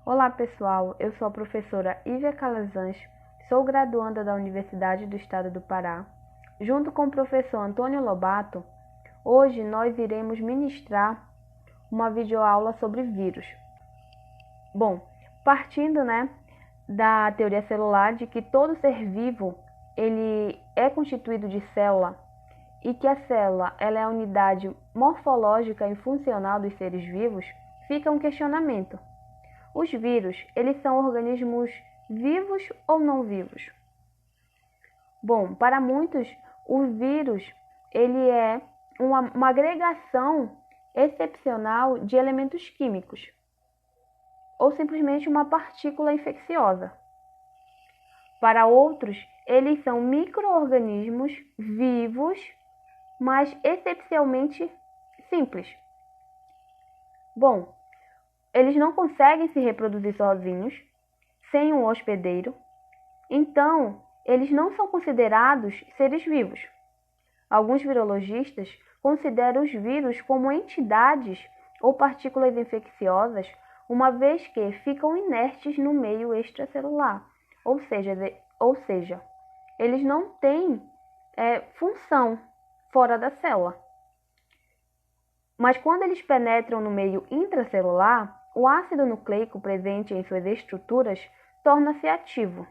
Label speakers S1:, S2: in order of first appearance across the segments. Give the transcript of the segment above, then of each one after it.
S1: Olá pessoal, eu sou a professora Ívia Calazans, sou graduanda da Universidade do Estado do Pará. Junto com o professor Antônio Lobato, hoje nós iremos ministrar uma videoaula sobre vírus. Bom, partindo da teoria celular de que todo ser vivo ele é constituído de célula e que a célula ela é a unidade morfológica e funcional dos seres vivos, fica um questionamento. Os vírus, eles são organismos vivos ou não vivos? Bom, para muitos, o vírus ele é uma agregação excepcional de elementos químicos, ou simplesmente uma partícula infecciosa. Para outros, eles são micro-organismos vivos, mas excepcionalmente simples. Bom, eles não conseguem se reproduzir sozinhos, sem um hospedeiro, então eles não são considerados seres vivos. Alguns virologistas consideram os vírus como entidades ou partículas infecciosas, uma vez que ficam inertes no meio extracelular, ou seja, eles não têm função fora da célula. Mas quando eles penetram no meio intracelular, o ácido nucleico presente em suas estruturas torna-se ativo,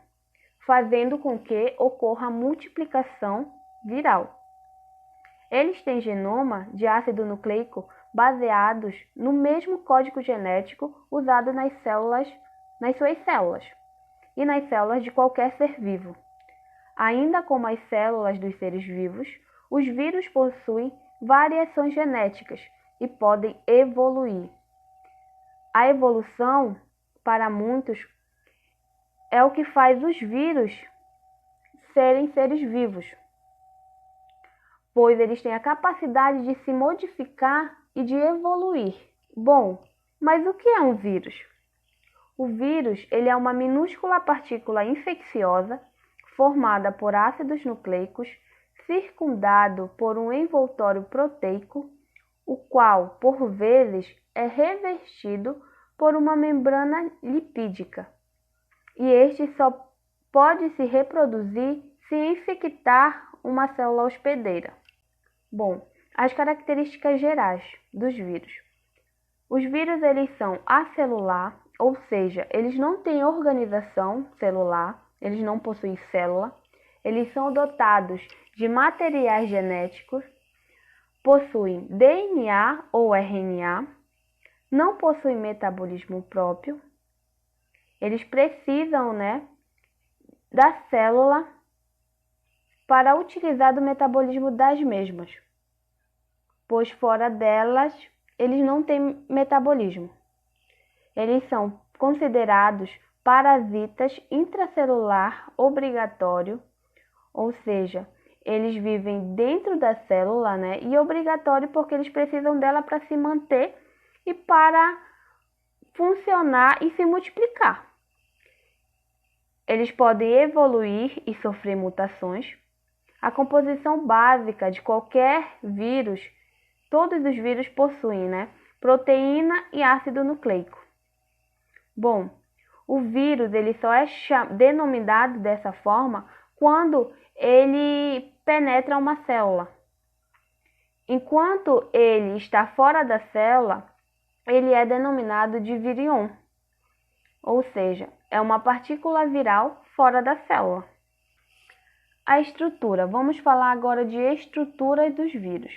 S1: fazendo com que ocorra a multiplicação viral. Eles têm genoma de ácido nucleico baseados no mesmo código genético usado nas suas células e nas células de qualquer ser vivo. Ainda como as células dos seres vivos, os vírus possuem variações genéticas e podem evoluir. A evolução, para muitos, é o que faz os vírus serem seres vivos, pois eles têm a capacidade de se modificar e de evoluir. Bom, mas o que é um vírus? O vírus ele é uma minúscula partícula infecciosa formada por ácidos nucleicos circundado por um envoltório proteico, o qual, por vezes, é revestido por uma membrana lipídica. E este só pode se reproduzir se infectar uma célula hospedeira. Bom, as características gerais dos vírus. Os vírus eles são acelular, ou seja, eles não têm organização celular, eles não possuem célula, eles são dotados de materiais genéticos, possuem DNA ou RNA, não possuem metabolismo próprio, eles precisam da célula para utilizar do metabolismo das mesmas, pois fora delas eles não têm metabolismo. Eles são considerados parasitas intracelular obrigatório, ou seja, eles vivem dentro da célula, e obrigatório porque eles precisam dela para se manter e para funcionar e se multiplicar. Eles podem evoluir e sofrer mutações. A composição básica de qualquer vírus, todos os vírus possuem, proteína e ácido nucleico. Bom, o vírus ele só é denominado dessa forma quando ele penetra uma célula. Enquanto ele está fora da célula, ele é denominado de virion, ou seja, é uma partícula viral fora da célula. A estrutura. Vamos falar agora de estruturas dos vírus.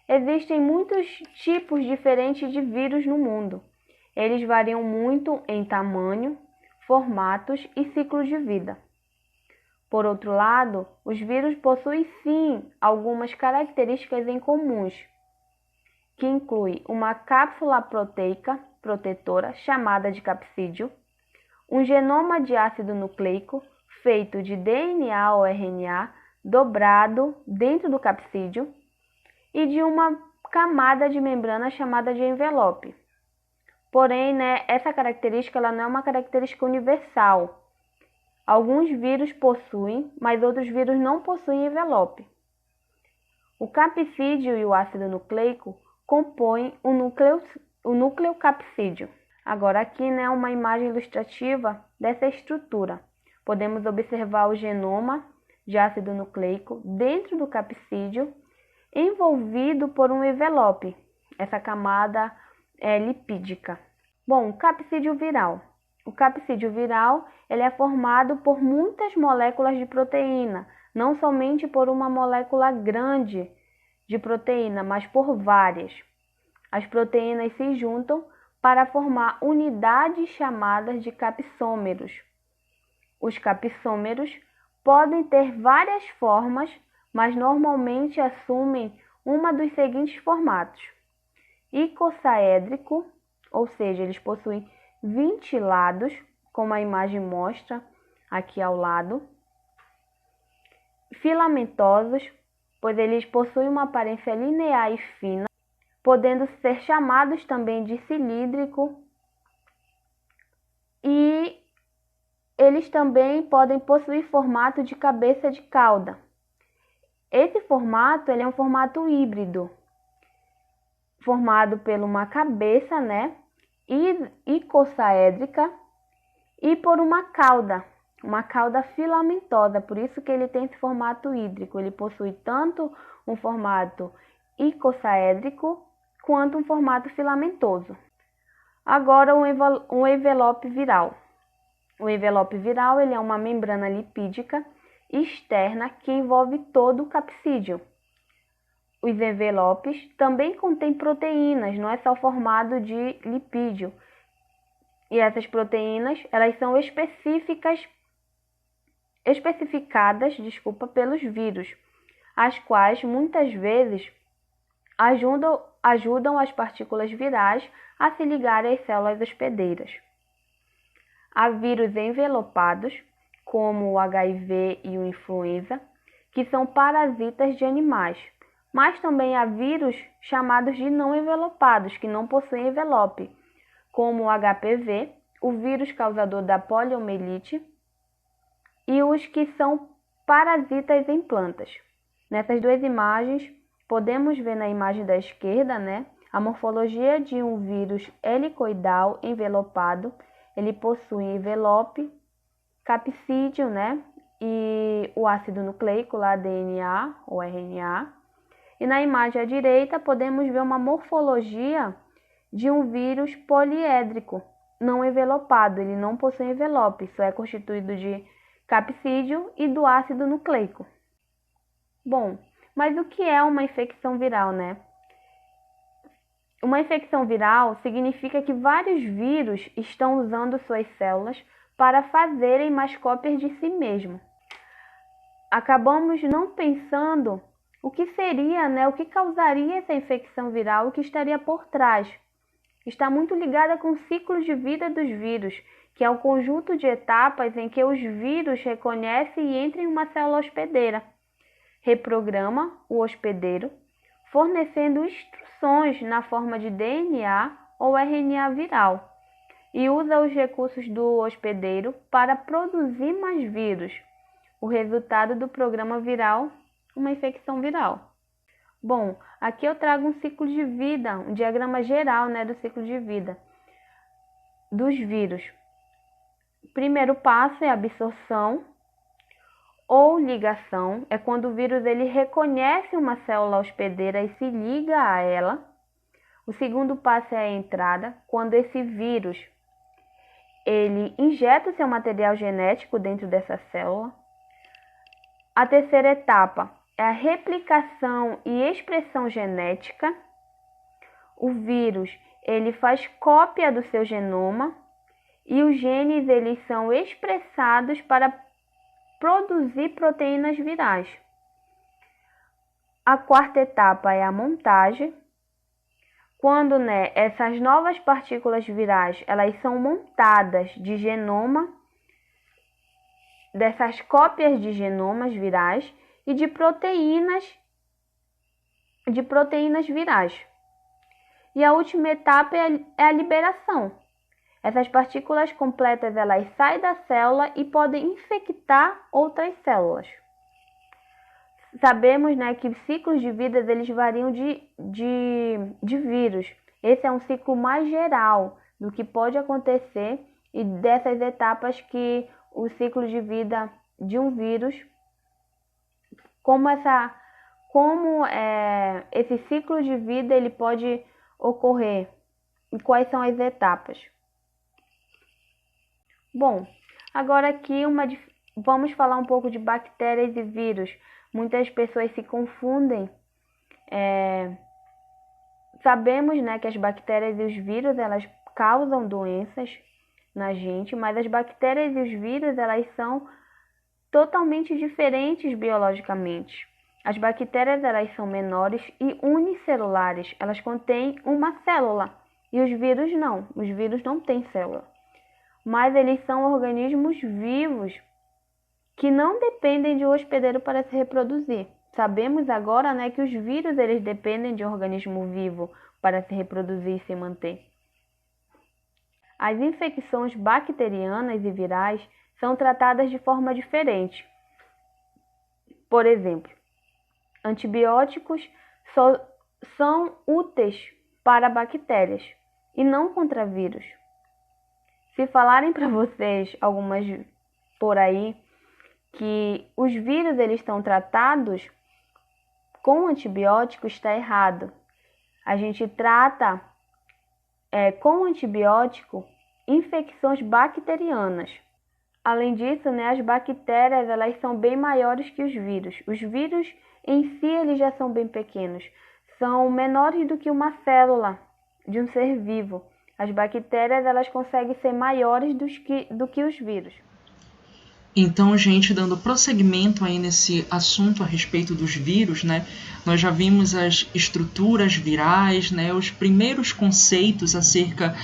S1: Existem muitos tipos diferentes de vírus no mundo. Eles variam muito em tamanho, formatos e ciclos de vida. Por outro lado, os vírus possuem sim algumas características em comuns, que inclui uma cápsula proteica protetora chamada de capsídeo, um genoma de ácido nucleico feito de DNA ou RNA dobrado dentro do capsídeo e de uma camada de membrana chamada de envelope. Porém, essa característica ela não é uma característica universal. Alguns vírus possuem, mas outros vírus não possuem envelope. O capsídeo e o ácido nucleico compõem o núcleo capsídeo. Agora aqui, né, uma imagem ilustrativa dessa estrutura. Podemos observar o genoma de ácido nucleico dentro do capsídeo, envolvido por um envelope. Essa camada é lipídica. Bom, capsídeo viral. O capsídeo viral ele é formado por muitas moléculas de proteína, não somente por uma molécula grande de proteína, mas por várias. As proteínas se juntam para formar unidades chamadas de capsômeros. Os capsômeros podem ter várias formas, mas normalmente assumem uma dos seguintes formatos: icosaédrico, ou seja, eles possuem 20 lados, como a imagem mostra aqui ao lado. Filamentosos, pois eles possuem uma aparência linear e fina, podendo ser chamados também de cilíndrico. E eles também podem possuir formato de cabeça de cauda. Esse formato ele é um formato híbrido, formado por uma cabeça, né, icosaédrica, e por uma cauda filamentosa. Por isso que ele tem esse formato hídrico. Ele possui tanto um formato icosaédrico quanto um formato filamentoso. Agora, um envelope viral. O envelope viral ele é uma membrana lipídica externa que envolve todo o capsídeo. Os envelopes também contêm proteínas, não é só formado de lipídio. E essas proteínas, elas são especificadas, pelos vírus, as quais muitas vezes ajudam as partículas virais a se ligarem às células hospedeiras. Há vírus envelopados, como o HIV e o influenza, que são parasitas de animais. Mas também há vírus chamados de não envelopados, que não possuem envelope, como o HPV, o vírus causador da poliomielite, e os que são parasitas em plantas. Nessas duas imagens, podemos ver na imagem da esquerda, né, a morfologia de um vírus helicoidal envelopado. Ele possui envelope, capsídeo, né, e o ácido nucleico, lá, DNA ou RNA. E na imagem à direita, podemos ver uma morfologia de um vírus poliédrico, não envelopado. Ele não possui envelope, só é constituído de capsídeo e do ácido nucleico. Bom, mas o que é uma infecção viral, né? Uma infecção viral significa que vários vírus estão usando suas células para fazerem mais cópias de si mesmo. Acabamos não pensando o que seria, né? O que causaria essa infecção viral, o que estaria por trás. Está muito ligada com o ciclo de vida dos vírus, que é o conjunto de etapas em que os vírus reconhecem e entram em uma célula hospedeira, reprograma o hospedeiro, fornecendo instruções na forma de DNA ou RNA viral, e usa os recursos do hospedeiro para produzir mais vírus. O resultado do programa viral, uma infecção viral. Bom, aqui eu trago um ciclo de vida, um diagrama geral, né, do ciclo de vida dos vírus. O primeiro passo é a absorção ou ligação, é quando o vírus ele reconhece uma célula hospedeira e se liga a ela. O segundo passo é a entrada, quando esse vírus ele injeta o seu material genético dentro dessa célula. A terceira etapa é a replicação e expressão genética. O vírus ele faz cópia do seu genoma e os genes eles são expressados para produzir proteínas virais. A quarta etapa é a montagem, quando, né, essas novas partículas virais elas são montadas de genoma, dessas cópias de genomas virais e de proteínas virais. E a última etapa é a liberação. Essas partículas completas elas saem da célula e podem infectar outras células. Sabemos, né, que ciclos de vida eles variam de vírus. Esse é um ciclo mais geral, do que pode acontecer e dessas etapas que o ciclo de vida de um vírus, como esse ciclo de vida ele pode ocorrer e quais são as etapas. Bom, agora aqui vamos falar um pouco de bactérias e vírus. Muitas pessoas se confundem. Sabemos, né, que as bactérias e os vírus elas causam doenças na gente, mas as bactérias e os vírus elas são totalmente diferentes biologicamente. As bactérias elas são menores e unicelulares, elas contêm uma célula, e os vírus não têm célula. Mas eles são organismos vivos que não dependem de um hospedeiro para se reproduzir. Sabemos agora, né, que os vírus eles dependem de um organismo vivo para se reproduzir e se manter. As infecções bacterianas e virais são tratadas de forma diferente. Por exemplo, antibióticos são úteis para bactérias e não contra vírus. Se falarem para vocês algumas por aí que os vírus eles estão tratados com antibióticos, está errado. A gente trata com antibiótico infecções bacterianas. Além disso, né, as bactérias elas são bem maiores que os vírus. Os vírus em si eles já são bem pequenos, são menores do que uma célula de um ser vivo. As bactérias elas conseguem ser maiores do que os vírus.
S2: Então, gente, dando prosseguimento aí nesse assunto a respeito dos vírus, né? Nós já vimos as estruturas virais, né? Os primeiros conceitos acerca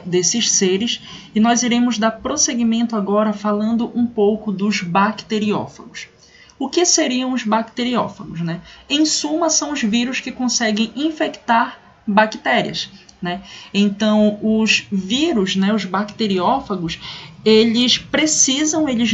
S2: desses seres, e nós iremos dar prosseguimento agora falando um pouco dos bacteriófagos. O que seriam os bacteriófagos, né? Em suma, são os vírus que conseguem infectar bactérias, né? Então, os vírus, né, os bacteriófagos, eles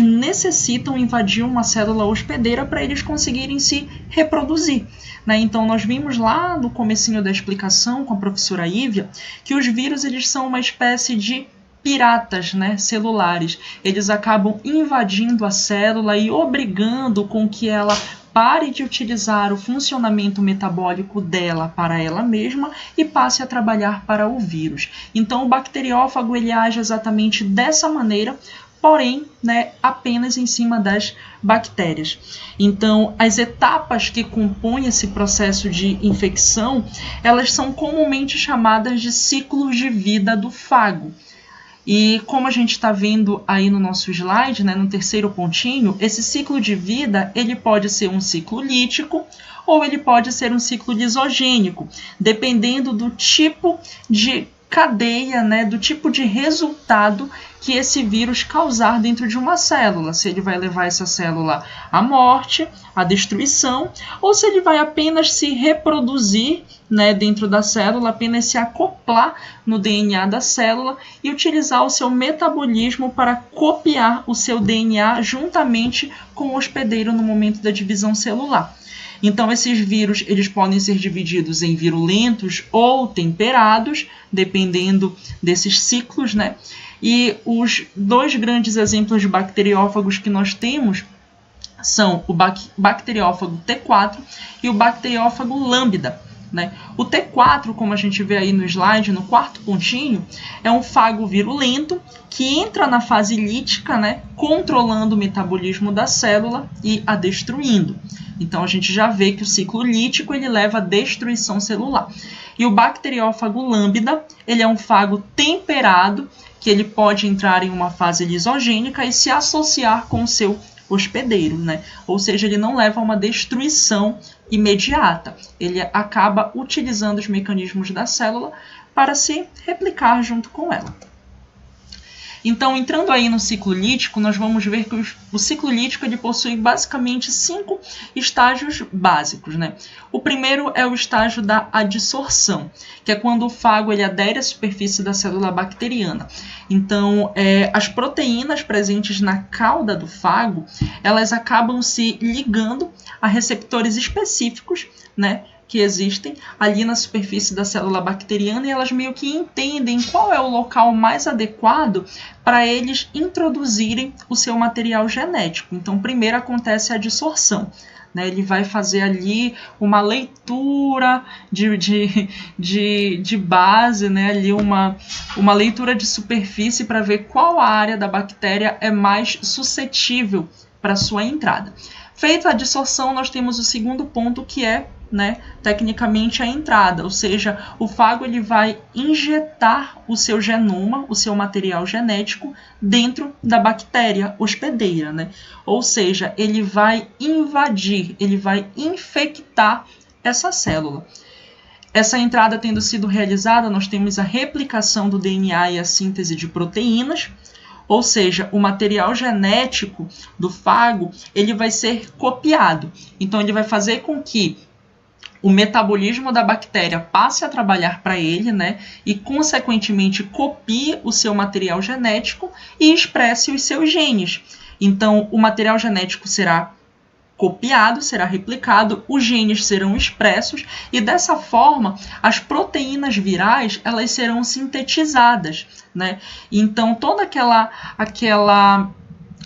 S2: necessitam invadir uma célula hospedeira para eles conseguirem se reproduzir, né? Então, nós vimos lá no comecinho da explicação com a professora Ívia que os vírus eles são uma espécie de piratas, né, celulares. Eles acabam invadindo a célula e obrigando com que ela pare de utilizar o funcionamento metabólico dela para ela mesma e passe a trabalhar para o vírus. Então, o bacteriófago ele age exatamente dessa maneira, porém, né, apenas em cima das bactérias. Então, as etapas que compõem esse processo de infecção, elas são comumente chamadas de ciclos de vida do fago. E como a gente está vendo aí no nosso slide, né, no terceiro pontinho, esse ciclo de vida ele pode ser um ciclo lítico ou ele pode ser um ciclo lisogênico, dependendo do tipo de cadeia, né, do tipo de resultado que esse vírus causar dentro de uma célula. Se ele vai levar essa célula à morte, à destruição, ou se ele vai apenas se reproduzir, né, dentro da célula, apenas se acoplar no DNA da célula e utilizar o seu metabolismo para copiar o seu DNA juntamente com o hospedeiro no momento da divisão celular. Então, esses vírus eles podem ser divididos em virulentos ou temperados, dependendo desses ciclos, né? E os dois grandes exemplos de bacteriófagos que nós temos são o bacteriófago T4 e o bacteriófago lambda, né? O T4, como a gente vê aí no slide, no quarto pontinho, é um fago virulento que entra na fase lítica, né, controlando o metabolismo da célula e a destruindo. Então, a gente já vê que o ciclo lítico ele leva à destruição celular. E o bacteriófago lambda, ele é um fago temperado, que ele pode entrar em uma fase lisogênica e se associar com o seu hospedeiro, né? Ou seja, ele não leva a uma destruição imediata. Ele acaba utilizando os mecanismos da célula para se replicar junto com ela. Então, entrando aí no ciclo lítico, nós vamos ver que o ciclo lítico ele possui basicamente 5 estágios básicos, né? O primeiro é o estágio da adsorção, que é quando o fago ele adere à superfície da célula bacteriana. Então, as proteínas presentes na cauda do fago, elas acabam se ligando a receptores específicos, né, que existem ali na superfície da célula bacteriana, e elas meio que entendem qual é o local mais adequado para eles introduzirem o seu material genético. Então, primeiro acontece a dissorção. Ele vai fazer ali uma leitura de base, ali uma leitura de superfície para ver qual a área da bactéria é mais suscetível para sua entrada. Feita a dissorção, nós temos o segundo ponto, que é, tecnicamente, a entrada, ou seja, o fago ele vai injetar o seu genoma, o seu material genético, dentro da bactéria hospedeira, ou seja, ele vai invadir, ele vai infectar essa célula. Essa entrada tendo sido realizada, nós temos a replicação do DNA e a síntese de proteínas, ou seja, o material genético do fago ele vai ser copiado. Então, ele vai fazer com que o metabolismo da bactéria passe a trabalhar para ele, e, consequentemente, copie o seu material genético e expresse os seus genes. Então, o material genético será copiado, será replicado, os genes serão expressos e, dessa forma, as proteínas virais elas serão sintetizadas, Então, toda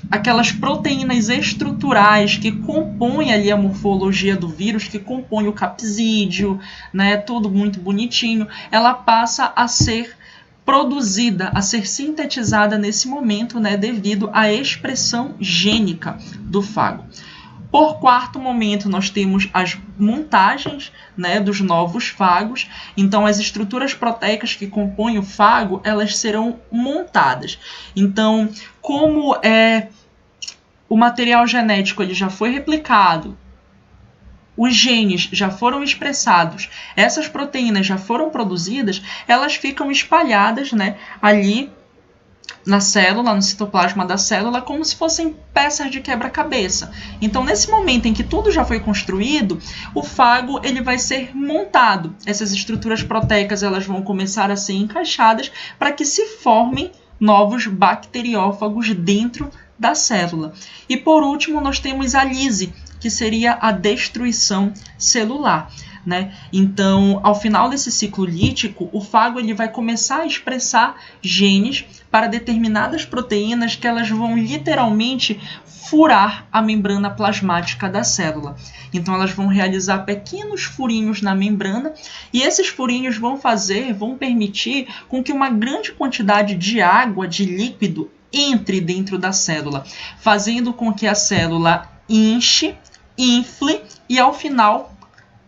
S2: aquelas proteínas estruturais que compõem ali a morfologia do vírus, que compõem o capsídeo, tudo muito bonitinho, ela passa a ser produzida, a ser sintetizada nesse momento, devido à expressão gênica do fago. Por quarto momento, nós temos as montagens dos novos fagos. Então, as estruturas proteicas que compõem o fago, elas serão montadas. Então, como o material genético ele já foi replicado, os genes já foram expressados, essas proteínas já foram produzidas, elas ficam espalhadas ali na célula, no citoplasma da célula, como se fossem peças de quebra-cabeça. Então, nesse momento em que tudo já foi construído, o fago ele vai ser montado. Essas estruturas proteicas elas vão começar a ser encaixadas para que se formem novos bacteriófagos dentro da célula. E, por último, nós temos a lise, que seria a destruição celular. Então, ao final desse ciclo lítico, o fago ele vai começar a expressar genes para determinadas proteínas que elas vão literalmente furar a membrana plasmática da célula. Então, elas vão realizar pequenos furinhos na membrana e esses furinhos vão permitir com que uma grande quantidade de água, de líquido, entre dentro da célula, fazendo com que a célula infle e, ao final,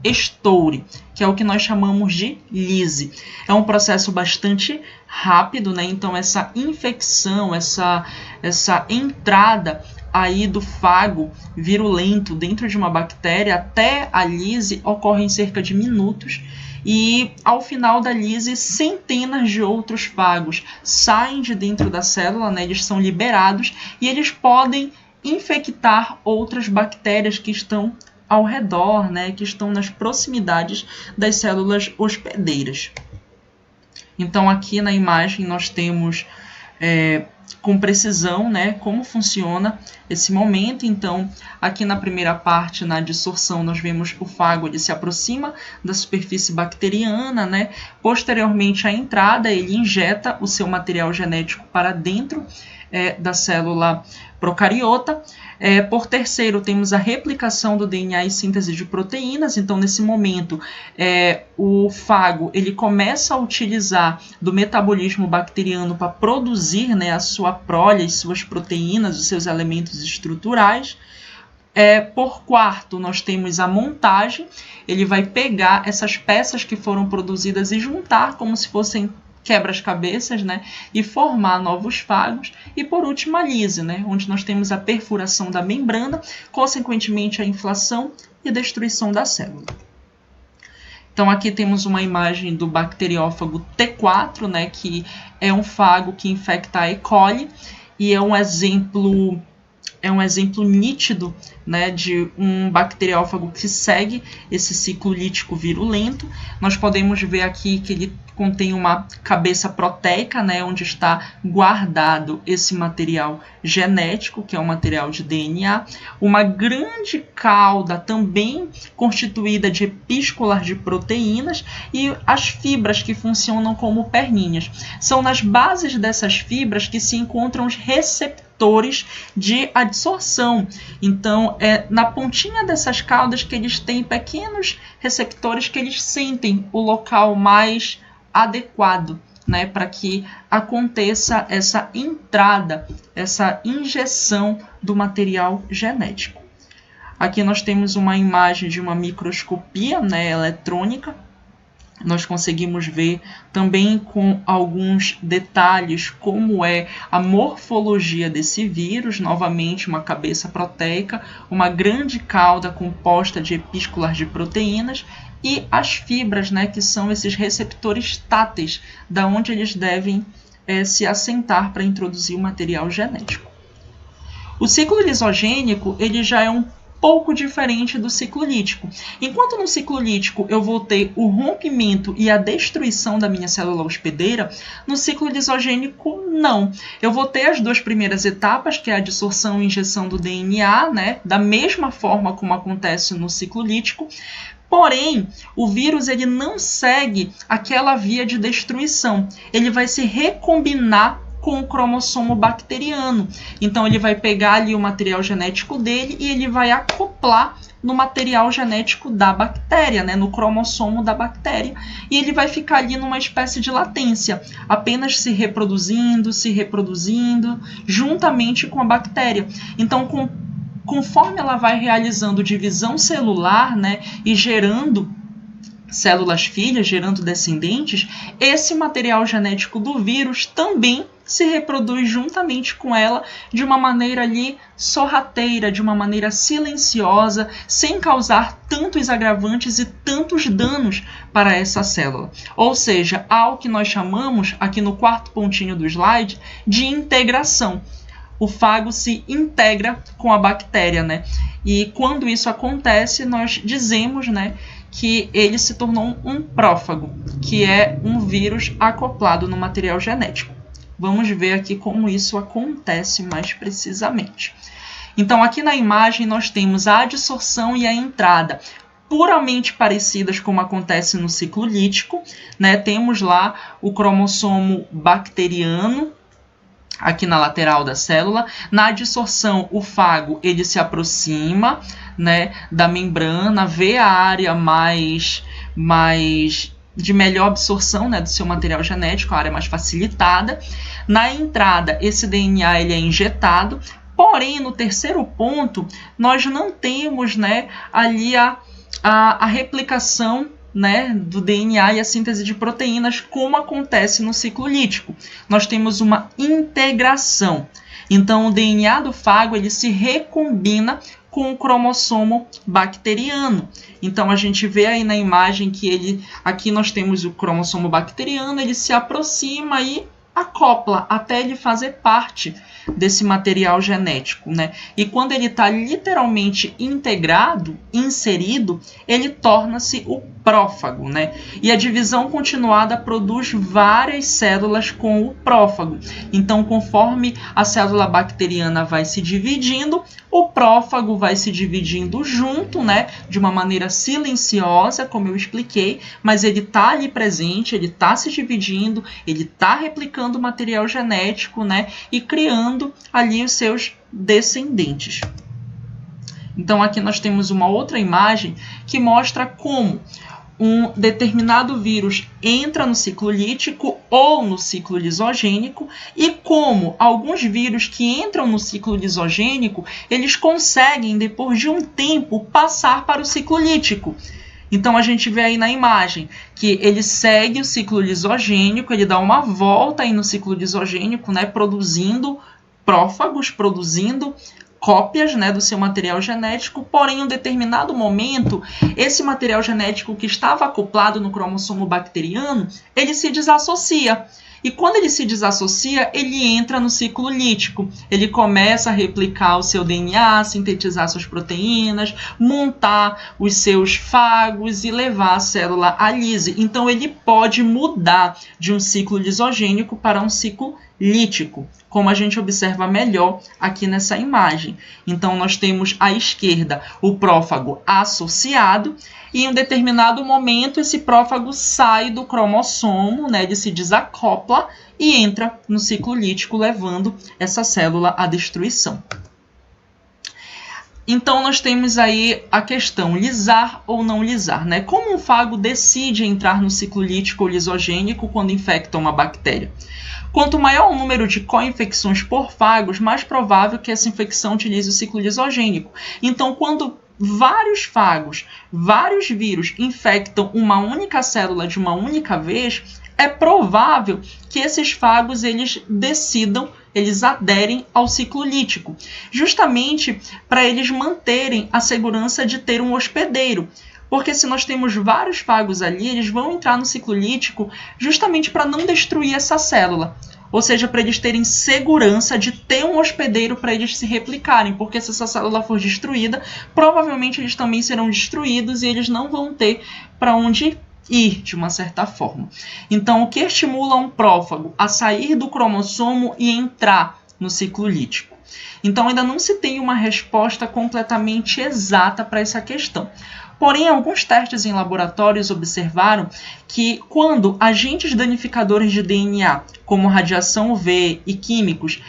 S2: estoure, que é o que nós chamamos de lise. É um processo bastante rápido, Então, essa infecção, essa entrada aí do fago virulento dentro de uma bactéria até a lise ocorre em cerca de minutos. E, ao final da lise, centenas de outros fagos saem de dentro da célula, eles são liberados e eles podem infectar outras bactérias que estão ao redor, que estão nas proximidades das células hospedeiras. Então, aqui na imagem nós temos com precisão como funciona esse momento. Então, aqui na primeira parte, na dissorção, nós vemos o fago ele se aproxima da superfície bacteriana, Posteriormente à entrada, ele injeta o seu material genético para dentro da célula procariota. Por terceiro, temos a replicação do DNA e síntese de proteínas. Então, nesse momento, o fago ele começa a utilizar do metabolismo bacteriano para produzir a sua prole, as suas proteínas, os seus elementos estruturais. Por quarto, nós temos a montagem. Ele vai pegar essas peças que foram produzidas e juntar como se fossem quebra-cabeças, e formar novos fagos. E, por último, a lise, onde nós temos a perfuração da membrana, consequentemente a inflação e destruição da célula. Então, aqui temos uma imagem do bacteriófago T4, que é um fago que infecta a E. coli, e é um exemplo nítido de um bacteriófago que segue esse ciclo lítico virulento. Nós podemos ver aqui que ele contém uma cabeça proteica, né, onde está guardado esse material genético, que é o material de DNA, uma grande cauda também constituída de opíscolas de proteínas e as fibras que funcionam como perninhas. São nas bases dessas fibras que se encontram os receptores de adsorção. Então, é na pontinha dessas caudas que eles têm pequenos receptores que eles sentem o local mais adequado, né, para que aconteça essa entrada, essa injeção do material genético. Aqui nós temos uma imagem de uma microscopia, né, eletrônica. Nós conseguimos ver também com alguns detalhes como é a morfologia desse vírus. Novamente, uma cabeça proteica, uma grande cauda composta de opíscolas de proteínas e as fibras, né, que são esses receptores táteis, da onde eles devem se assentar para introduzir o material genético. O ciclo lisogênico ele já é um pouco diferente do ciclo lítico. Enquanto no ciclo lítico eu vou ter o rompimento e a destruição da minha célula hospedeira, no ciclo lisogênico não. Eu vou ter as duas primeiras etapas, que é a adsorção e injeção do DNA, né, da mesma forma como acontece no ciclo lítico. Porém, o vírus ele não segue aquela via de destruição. Ele vai se recombinar com o cromossomo bacteriano. Então, ele vai pegar ali o material genético dele e ele vai acoplar no material genético da bactéria, né, no cromossomo da bactéria. E ele vai ficar ali numa espécie de latência, apenas se reproduzindo, juntamente com a bactéria. Então, conforme ela vai realizando divisão celular, né, e gerando células filhas, gerando descendentes, esse material genético do vírus também se reproduz juntamente com ela de uma maneira ali sorrateira, de uma maneira silenciosa, sem causar tantos agravantes e tantos danos para essa célula. Ou seja, há o que nós chamamos, aqui no quarto pontinho do slide, de integração. O fago se integra com a bactéria, né? E quando isso acontece, nós dizemos, né, que ele se tornou um prófago, que é um vírus acoplado no material genético. Vamos ver aqui como isso acontece mais precisamente. Então, aqui na imagem nós temos a adsorção e a entrada, puramente parecidas como acontece no ciclo lítico, né? Temos lá o cromossomo bacteriano, aqui na lateral da célula. Na adsorção, o fago ele se aproxima, né, da membrana, vê a área mais de melhor absorção, né, do seu material genético, a área mais facilitada. Na entrada, esse DNA ele é injetado, porém, no terceiro ponto, nós não temos, né, ali a replicação, né, do DNA e a síntese de proteínas, como acontece no ciclo lítico. Nós temos uma integração. Então, o DNA do fago ele se recombina com o cromossomo bacteriano. Então, a gente vê aí na imagem que aqui nós temos o cromossomo bacteriano, ele se aproxima e acopla até ele fazer parte desse material genético, né? E quando ele está literalmente integrado, inserido, ele torna-se o prófago, né? E a divisão continuada produz várias células com o prófago. Então, conforme a célula bacteriana vai se dividindo, o prófago vai se dividindo junto, né? De uma maneira silenciosa, como eu expliquei, mas ele está ali presente, ele está se dividindo, ele está replicando o material genético, né? E criando ali os seus descendentes. Então, aqui nós temos uma outra imagem que mostra como um determinado vírus entra no ciclo lítico ou no ciclo lisogênico e como alguns vírus que entram no ciclo lisogênico, eles conseguem, depois de um tempo, passar para o ciclo lítico. Então, a gente vê aí na imagem que ele segue o ciclo lisogênico, ele dá uma volta aí no ciclo lisogênico, né, produzindo prófagos, produzindo cópias, né, do seu material genético, porém, em um determinado momento, esse material genético que estava acoplado no cromossomo bacteriano, ele se desassocia. E quando ele se desassocia, ele entra no ciclo lítico. Ele começa a replicar o seu DNA, sintetizar suas proteínas, montar os seus fagos e levar a célula à lise. Então, ele pode mudar de um ciclo lisogênico para um ciclo lítico, como a gente observa melhor aqui nessa imagem. Então, nós temos à esquerda o prófago associado, e em um determinado momento esse prófago sai do cromossomo, né, ele se desacopla e entra no ciclo lítico, levando essa célula à destruição. Então, nós temos aí a questão lisar ou não lisar, né? Como um fago decide entrar no ciclo lítico ou lisogênico quando infecta uma bactéria? Quanto maior o número de co-infecções por fagos, mais provável que essa infecção utilize o ciclo lisogênico. Então, quando vários fagos, vários vírus infectam uma única célula de uma única vez, é provável que esses fagos eles aderem ao ciclo lítico, justamente para eles manterem a segurança de ter um hospedeiro. Porque se nós temos vários fagos ali, eles vão entrar no ciclo lítico justamente para não destruir essa célula. Ou seja, para eles terem segurança de ter um hospedeiro para eles se replicarem. Porque se essa célula for destruída, provavelmente eles também serão destruídos e eles não vão ter para onde ir, de uma certa forma. Então, o que estimula um prófago a sair do cromossomo e entrar no ciclo lítico? Então, ainda não se tem uma resposta completamente exata para essa questão. Porém, alguns testes em laboratórios observaram que quando agentes danificadores de DNA, como radiação UV e químicos,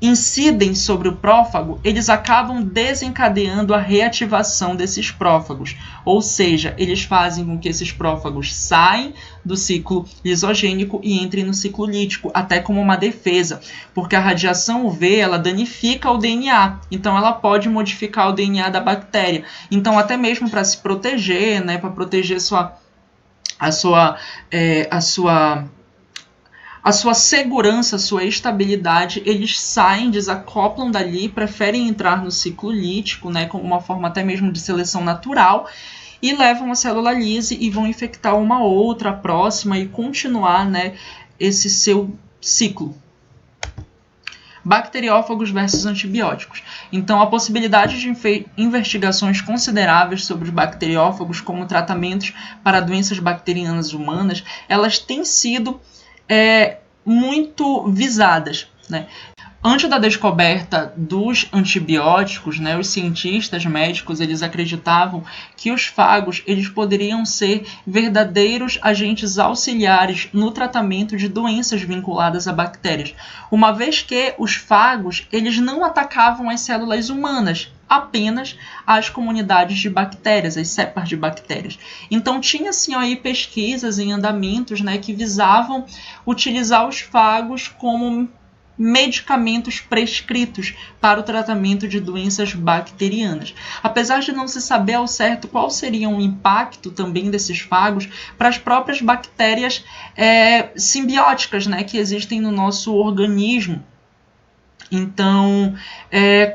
S2: incidem sobre o prófago, eles acabam desencadeando a reativação desses prófagos. Ou seja, eles fazem com que esses prófagos saiam do ciclo lisogênico e entrem no ciclo lítico, até como uma defesa, porque a radiação UV ela danifica o DNA, então ela pode modificar o DNA da bactéria. Então, até mesmo para se proteger, né, para proteger a sua segurança, a sua estabilidade, eles saem, desacoplam dali, preferem entrar no ciclo lítico, né, como uma forma até mesmo de seleção natural, e levam a célula lise e vão infectar uma outra próxima e continuar, né, esse seu ciclo. Bacteriófagos versus antibióticos. Então, a possibilidade de investigações consideráveis sobre os bacteriófagos como tratamentos para doenças bacterianas humanas, elas têm sido muito visadas, né? Antes da descoberta dos antibióticos, né, os cientistas médicos eles acreditavam que os fagos eles poderiam ser verdadeiros agentes auxiliares no tratamento de doenças vinculadas a bactérias, uma vez que os fagos eles não atacavam as células humanas, apenas as comunidades de bactérias, as cepas de bactérias. Então tinha assim aí pesquisas em andamentos, né, que visavam utilizar os fagos como medicamentos prescritos para o tratamento de doenças bacterianas. Apesar de não se saber ao certo qual seria o impacto também desses fagos para as próprias bactérias simbióticas, né, que existem no nosso organismo. Então,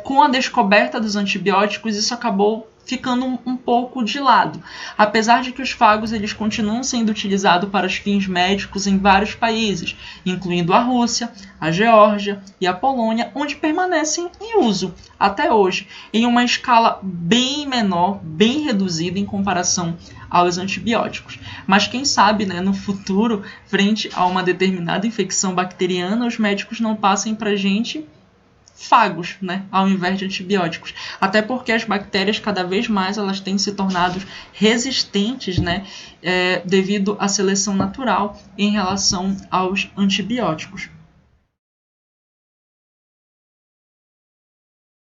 S2: com a descoberta dos antibióticos, isso acabou ficando um pouco de lado. Apesar de que os fagos eles continuam sendo utilizados para os fins médicos em vários países, incluindo a Rússia, a Geórgia e a Polônia, onde permanecem em uso até hoje, em uma escala bem menor, bem reduzida em comparação aos antibióticos. Mas quem sabe, né, no futuro, frente a uma determinada infecção bacteriana, os médicos não passem para a gente fagos, né, ao invés de antibióticos. Até porque as bactérias, cada vez mais, elas têm se tornado resistentes, né, devido à seleção natural em relação aos antibióticos.